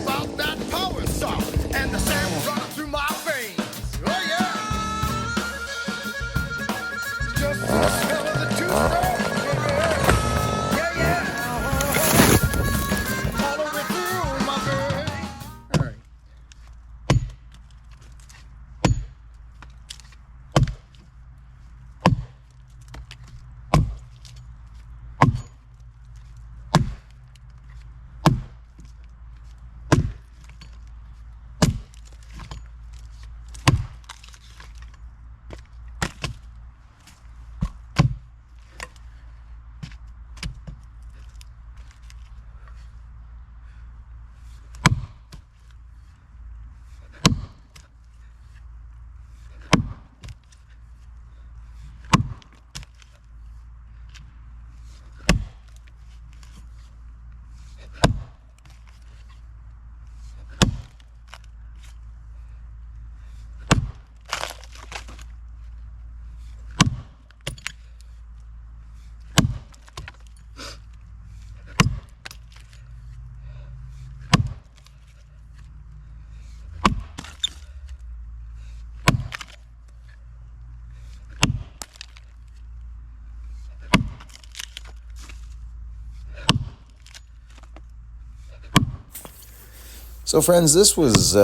about that power saw and the sound running through my veins. Oh yeah, just the smell of the two-stone. Yeah, yeah, all over through my veins. All right. So, friends, this was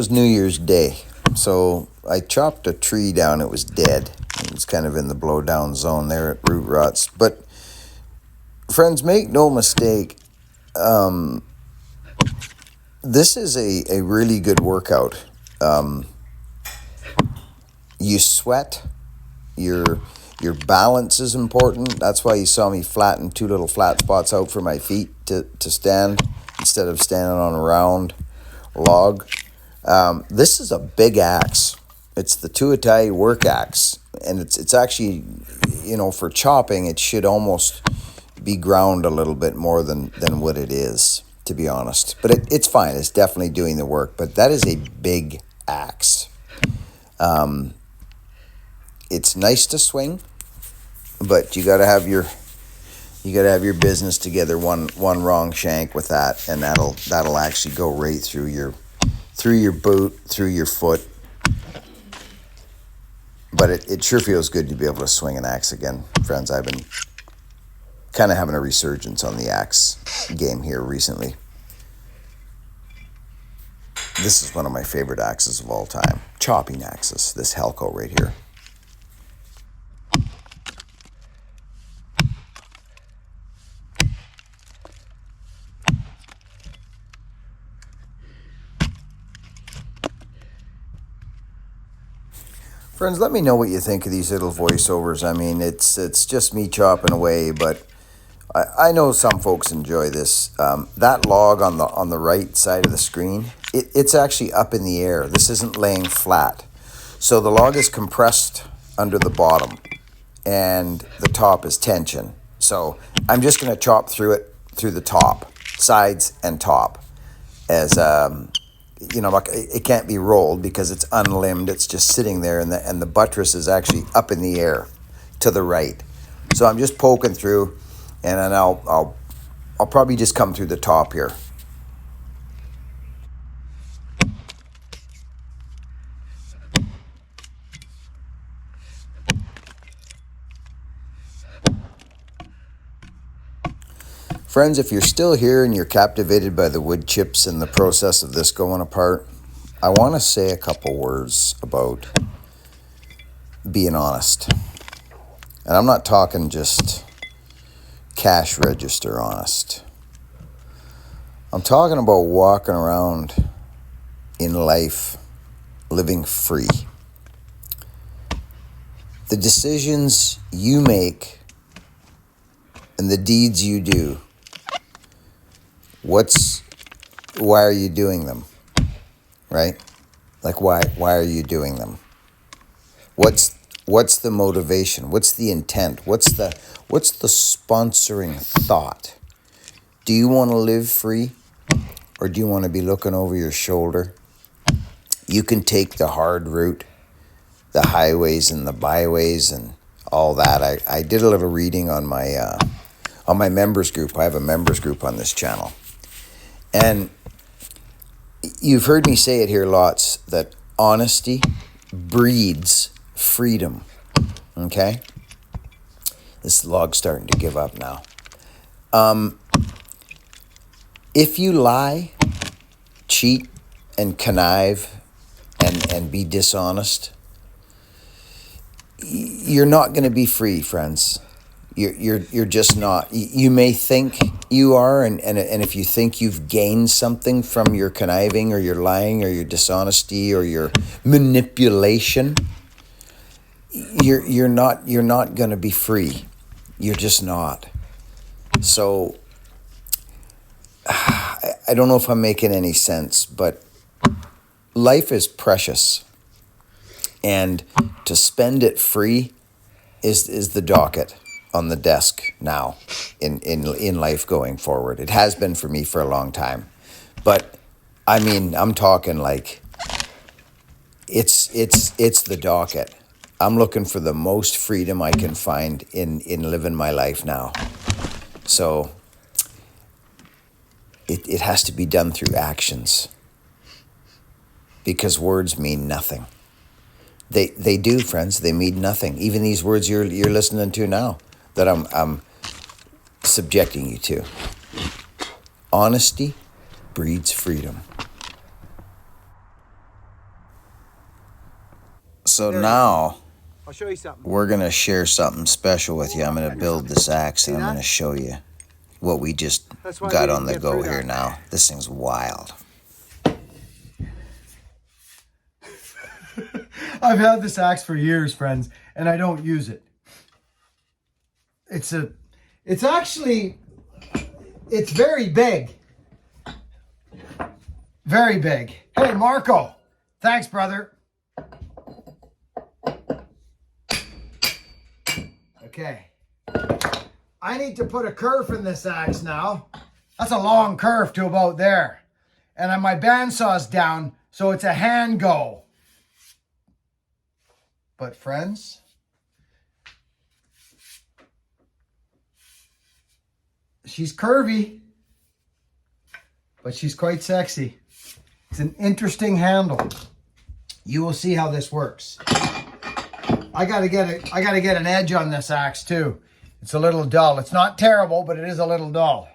New Year's Day. So I chopped a tree down. It was dead. It was kind of in the blowdown zone there at root rots. But friends, make no mistake. This is a really good workout. You sweat. Your balance is important. That's why you saw me flatten two little flat spots out for my feet to stand instead of standing on a round log. This is a big axe. It's the Tuatai work axe, and it's actually, for chopping, it should almost be ground a little bit more than what it is, to be honest. But it's fine. It's definitely doing the work. But that is a big axe. It's nice to swing, but you got to have your business together. One wrong shank with that, and that'll actually go right through your boot, through your foot. But it sure feels good to be able to swing an axe again, friends. I've been kind of having a resurgence on the axe game here recently. This is one of my favorite axes of all time. Chopping axes, this Helco right here. Friends, let me know what you think of these little voiceovers. I mean, it's just me chopping away, but I know some folks enjoy this. That log on the right side of the screen, it's actually up in the air. This isn't laying flat. So the log is compressed under the bottom, and the top is tension. So I'm just going to chop through it, through the top, sides and top, as it can't be rolled because it's unlimbed. It's just sitting there, and the buttress is actually up in the air to the right. So I'm just poking through, and then I'll probably just come through the top here. Friends, if you're still here and you're captivated by the wood chips and the process of this going apart, I want to say a couple words about being honest. And I'm not talking just cash register honest. I'm talking about walking around in life living free. The decisions you make and the deeds you do, why are you doing them, right? Like why are you doing them? What's the motivation? What's the intent? What's the sponsoring thought? Do you want to live free, or do you want to be looking over your shoulder? You can take the hard route, the highways and the byways and all that. I did a little reading on my members group. I have a members group on this channel. And You've heard me say it here lots that honesty breeds freedom. Okay? This log's starting to give up now. If you lie, cheat, and connive, and be dishonest, you're not going to be free, friends. You're just not. You may think you are, and if you think you've gained something from your conniving or your lying or your dishonesty or your manipulation, you're not going to be free. You're just not. So I don't know if I'm making any sense, but life is precious, and to spend it free is the docket on the desk now in life going forward. It has been for me for a long time, but I mean, I'm talking like it's the docket. I'm looking for the most freedom I can find in living my life now. So it has to be done through actions, because words mean nothing. They do, friends. They mean nothing. Even these words you're listening to now that I'm subjecting you to. Honesty breeds freedom. So now I'll show you something. we're gonna share something special with you. I'm gonna build this axe and I'm gonna show you what we just got on the go here now. This thing's wild. I've had this axe for years, friends, and I don't use it. It's very big. Very big. Hey, Marco. Thanks, brother. Okay. I need to put a kerf in this axe now. That's a long kerf to about there. And my bandsaw's down, so it's a hand go. But friends, she's curvy, but she's quite sexy. It's an interesting handle. You will see how this works. I gotta get an edge on this axe too. It's a little dull. It's not terrible, but it is a little dull.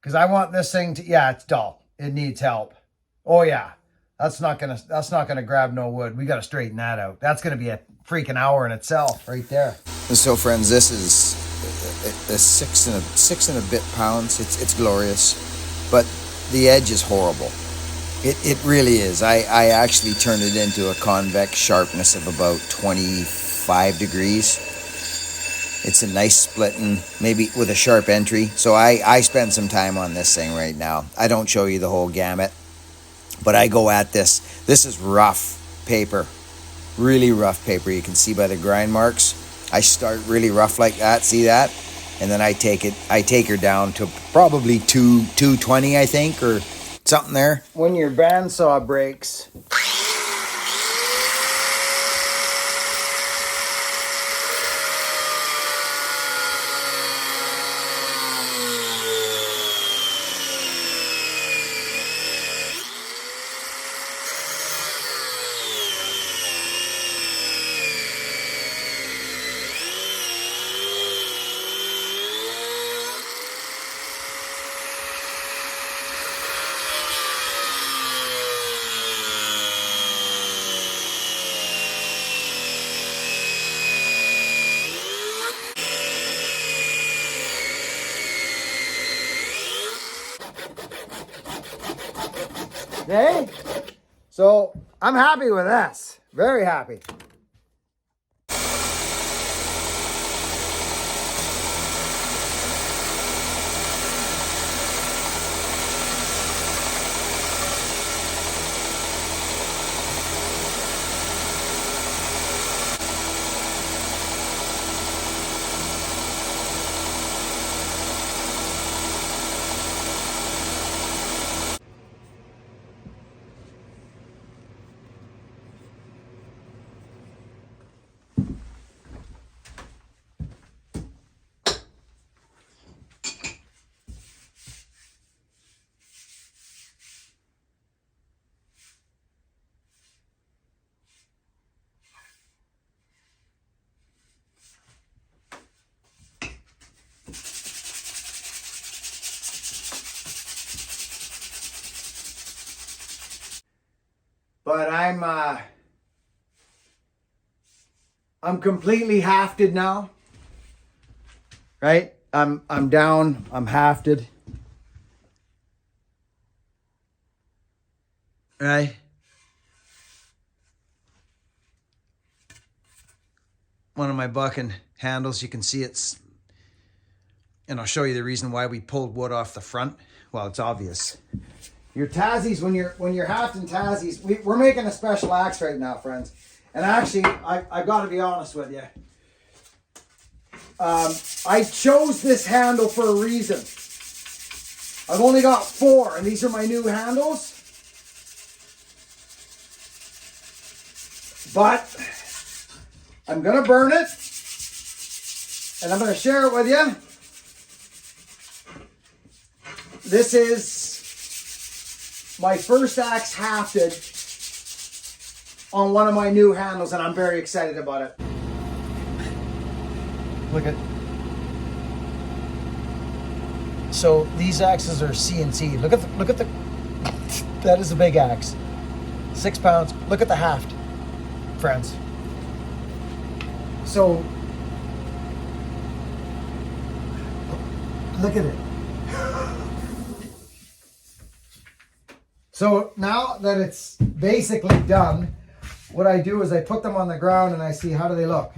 Because I want this thing to, yeah, it's dull. It needs help. Oh yeah. That's not gonna grab no wood. We gotta straighten that out. That's gonna be a freaking hour in itself, right there. So, friends, this is a six and a bit pounds. It's glorious, but the edge is horrible. It really is. I actually turned it into a convex sharpness of about 25 degrees. It's a nice splitting, maybe with a sharp entry. So I spend some time on this thing right now. I don't show you the whole gamut, but I go at this. This is rough paper, really rough paper. You can see by the grind marks. I start really rough like that, see that? And then I take her down to probably 220, I think, or something there. When your bandsaw breaks, okay? So I'm happy with this. Very happy. But I'm completely hafted now. Right? I'm down, I'm hafted. Right? One of my bucking handles, you can see it's, and I'll show you the reason why we pulled wood off the front. Well, it's obvious. Your Tassies, when you're hafting Tassies, we're making a special axe right now, friends. And actually, I got to be honest with you. I chose this handle for a reason. I've only got 4, and these are my new handles. But I'm going to burn it, and I'm going to share it with you. This is my first axe hafted on one of my new handles, and I'm very excited about it. Look at. So these axes are CNC. Look at the. That is a big axe. 6 pounds. Look at the haft, friends. So look at it. So now that it's basically done, what I do is I put them on the ground and I see how do they look.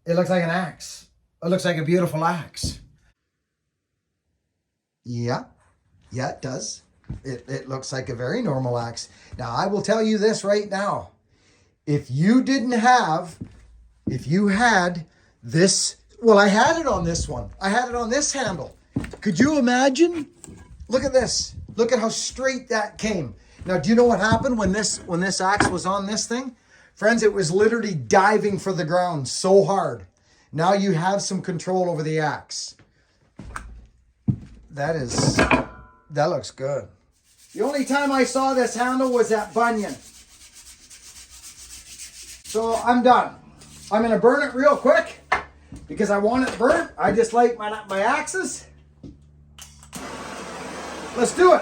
It looks like an axe. It looks like a beautiful axe. Yeah, it does. It looks like a very normal axe. Now, I will tell you this right now. If you had this, well, I had it on this one. I had it on this handle. Could you imagine? Look at this. Look at how straight that came. Now, do you know what happened when this axe was on this thing? Friends, it was literally diving for the ground so hard. Now you have some control over the axe. That looks good. The only time I saw this handle was at Bunyan. So I'm done. I'm going to burn it real quick because I want it burnt. I just like my axes. Let's do it.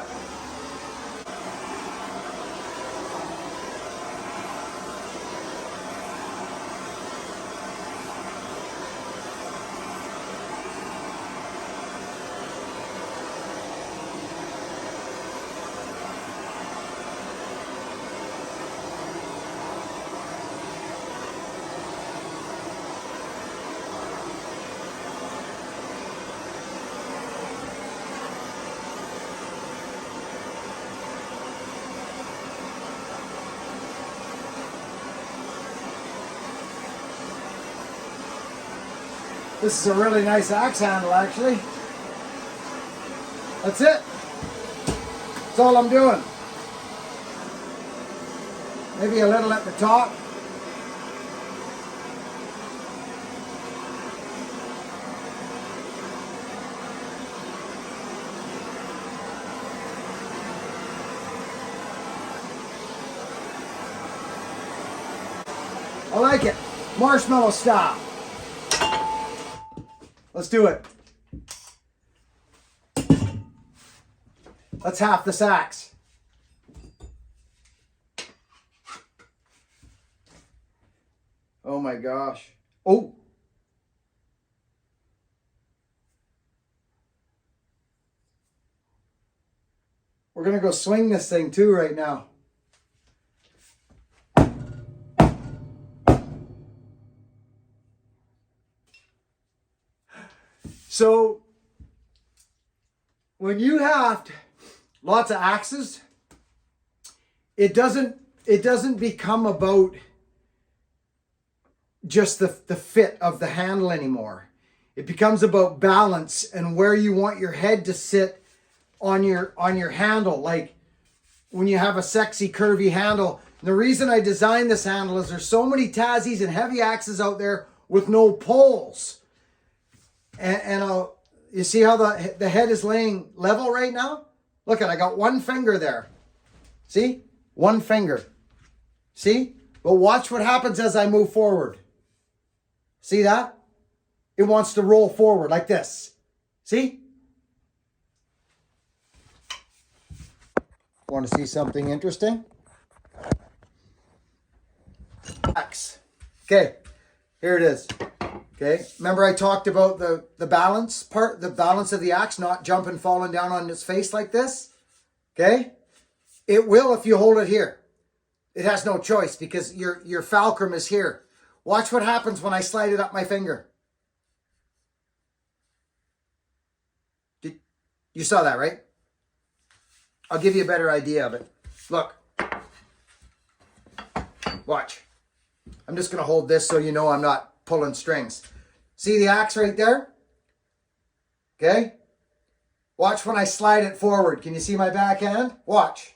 This is a really nice axe handle, actually. That's it. That's all I'm doing. Maybe a little at the top. I like it. Marshmallow style. Let's do it. Let's half this axe. Oh my gosh. Oh. We're going to go swing this thing too right now. So when you have lots of axes, it doesn't become about just the fit of the handle anymore. It becomes about balance and where you want your head to sit on your handle. Like when you have a sexy curvy handle. And the reason I designed this handle is there's so many Tassies and heavy axes out there with no poles. And you see how the head is laying level right now? Look at, I got one finger there. See? One finger. See? But watch what happens as I move forward. See that? It wants to roll forward like this. See? Want to see something interesting? Axe. Okay, here it is. Okay, remember I talked about the balance part, the balance of the axe, not jumping, falling down on its face like this. Okay, it will if you hold it here. It has no choice because your fulcrum is here. Watch what happens when I slide it up my finger. You saw that, right? I'll give you a better idea of it. Look. Watch. I'm just going to hold this so you know I'm not pulling strings. See the axe right there? Okay? Watch when I slide it forward. Can you see my backhand? Watch.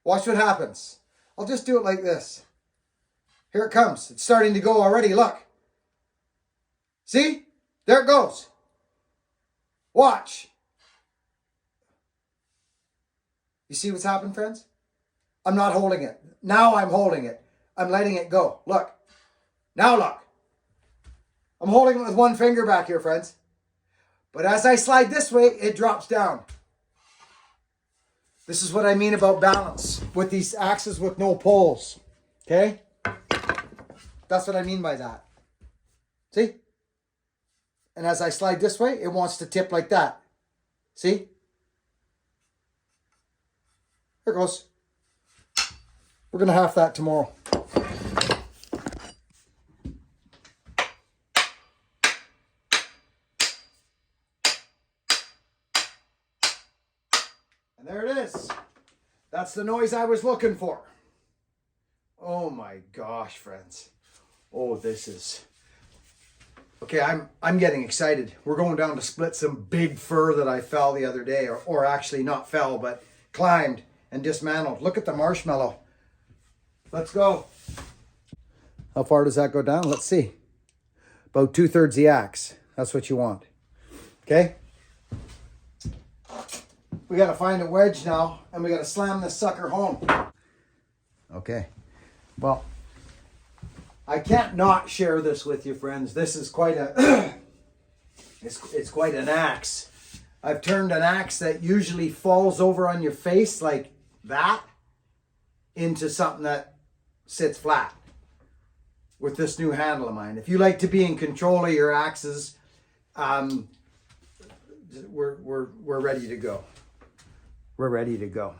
Watch what happens. I'll just do it like this. Here it comes. It's starting to go already. Look. See? There it goes. Watch. You see what's happened, friends? I'm not holding it. Now I'm holding it. I'm letting it go. Look. Now look. I'm holding it with one finger back here, friends. But as I slide this way, it drops down. This is what I mean about balance with these axes with no poles. Okay? That's what I mean by that. See? And as I slide this way, it wants to tip like that. See? There it goes. We're going to half that tomorrow. And there it is. That's the noise I was looking for. Oh my gosh, friends. Oh, this is... Okay, I'm getting excited. We're going down to split some big fir that I fell the other day, or actually not fell, but climbed and dismantled. Look at the marshmallow. Let's go. How far does that go down? Let's see. About 2/3 the axe. That's what you want. Okay? We got to find a wedge now, and we got to slam this sucker home. Okay. Well, I can't not share this with you, friends. This is quite a... it's quite an axe. I've turned an axe that usually falls over on your face like that into something that sits flat with this new handle of mine. If you like to be in control of your axes, we're ready to go. We're ready to go.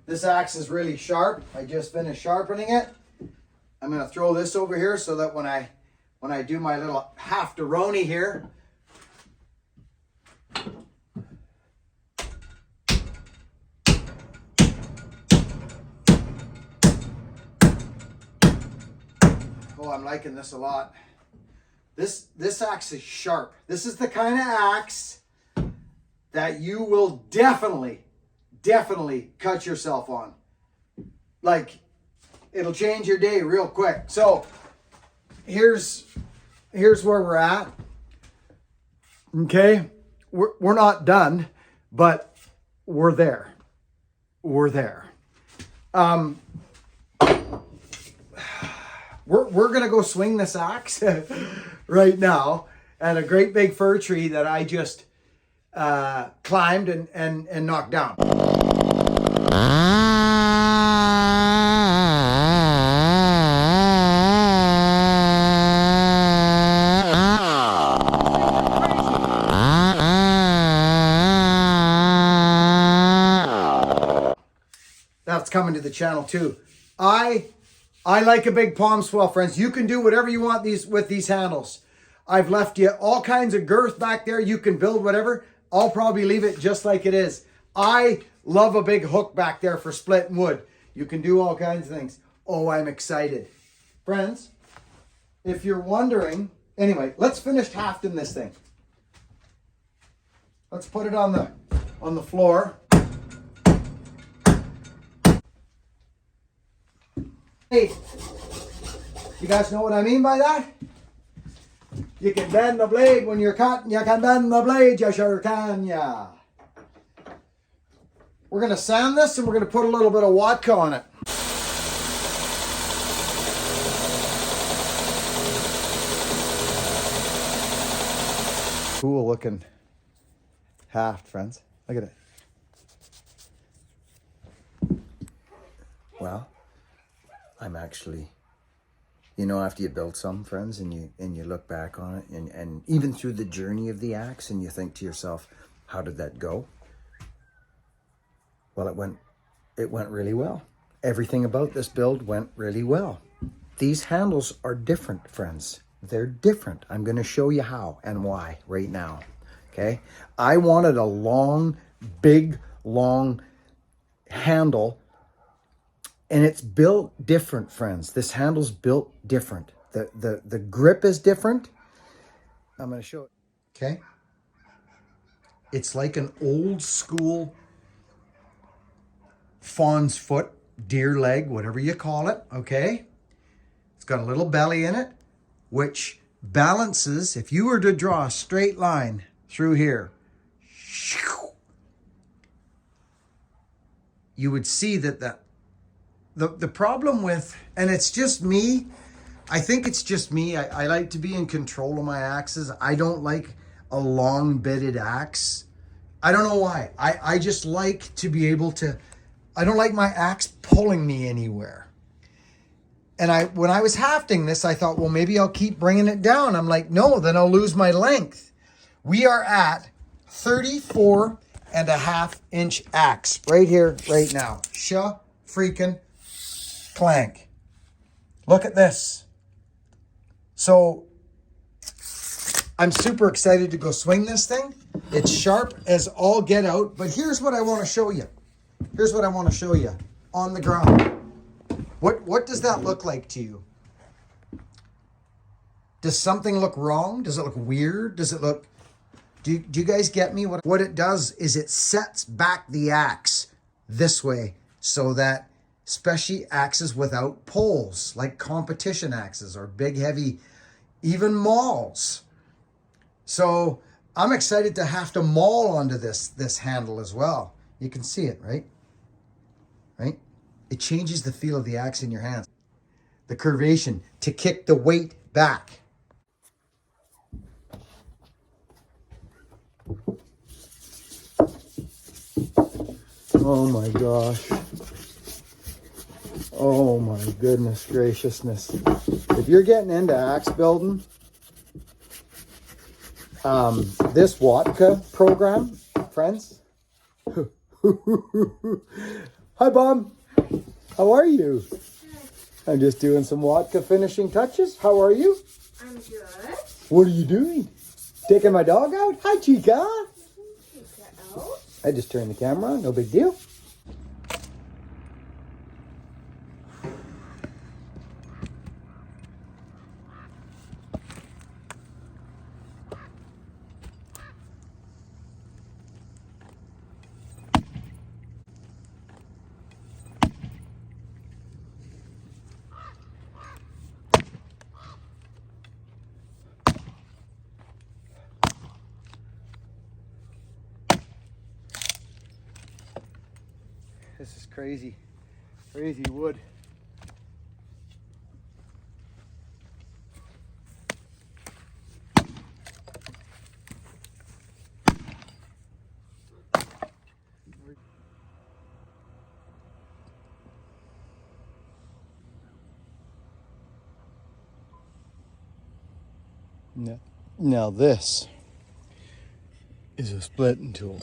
This axe is really sharp. I just finished sharpening it. I'm going to throw this over here so that when I do my little half-deroni here, oh, I'm liking this a lot. This axe is sharp. This is the kind of axe that you will definitely cut yourself on. Like, it'll change your day real quick. So here's where we're at. Okay, we're not done, but we're there. We're there. We're gonna go swing this axe right now at a great big fir tree that I just climbed and knocked down. That's coming to the channel too. I like a big palm swell, friends. You can do whatever you want with these handles. I've left you all kinds of girth back there. You can build whatever. I'll probably leave it just like it is. I love a big hook back there for splitting wood. You can do all kinds of things. Oh, I'm excited. Friends, if you're wondering, anyway, let's finish hafting this thing. Let's put it on the floor. Hey, you guys know what I mean by that? You can bend the blade when you're cutting. You can bend the blade, you sure can, yeah. We're going to sand this and we're going to put a little bit of vodka on it. Cool looking Halved, friends. Look at it. Well, I'm actually, you know, after you build some, friends, and you look back on it, and even through the journey of the axe, and you think to yourself, how did that go? Well, it went really well. Everything about this build went really well. These handles are different, friends. They're different. I'm going to show you how and why right now. Okay? I wanted a long, big, long handle, and it's built different, friends. This handle's built different. The grip is different. I'm going to show it. Okay? It's like an old school fawn's foot, deer leg, whatever you call it, okay? It's got a little belly in it, which balances, if you were to draw a straight line through here, you would see that the problem with, and it's just me, I think it's just me, I like to be in control of my axes. I don't like a long bitted axe. I don't know why. I just like to be able to, I don't like my axe pulling me anywhere. And when I was hafting this, I thought, well, maybe I'll keep bringing it down. I'm like, no, then I'll lose my length. We are at 34.5-inch axe right here, right now. Freaking clank. Look at this. So I'm super excited to go swing this thing. It's sharp as all get out, but here's what I want to show you. Here's what I want to show you on the ground. What does that look like to you? Does something look wrong? Does it look weird? Does it look... Do you guys get me? What it does is it sets back the axe this way so that, especially axes without poles, like competition axes or big, heavy, even mauls. So I'm excited to have to maul onto this handle as well. You can see it, right? Right? It changes the feel of the axe in your hands. The curvation to kick the weight back. Oh my gosh. Oh my goodness graciousness. If you're getting into axe building, this Watka program, friends. Hi, Bob. How are you? Good. I'm just doing some Watka finishing touches. How are you? I'm good. What are you doing? Taking my dog out? Hi, Chica. Chica out. I just turned the camera on. No big deal. This is crazy, crazy wood. Now this is a splitting tool.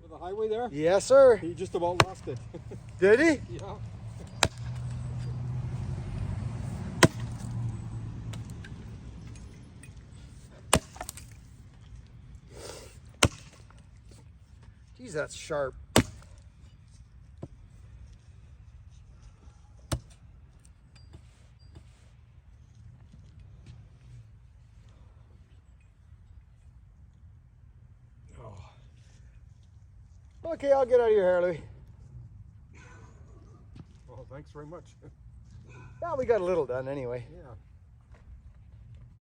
The highway there? Yes, sir. He just about lost it. Did he? Yeah. Geez, that's sharp. Okay, I'll get out of your hair, Louie. Well, thanks very much. Well, we got a little done anyway. Yeah.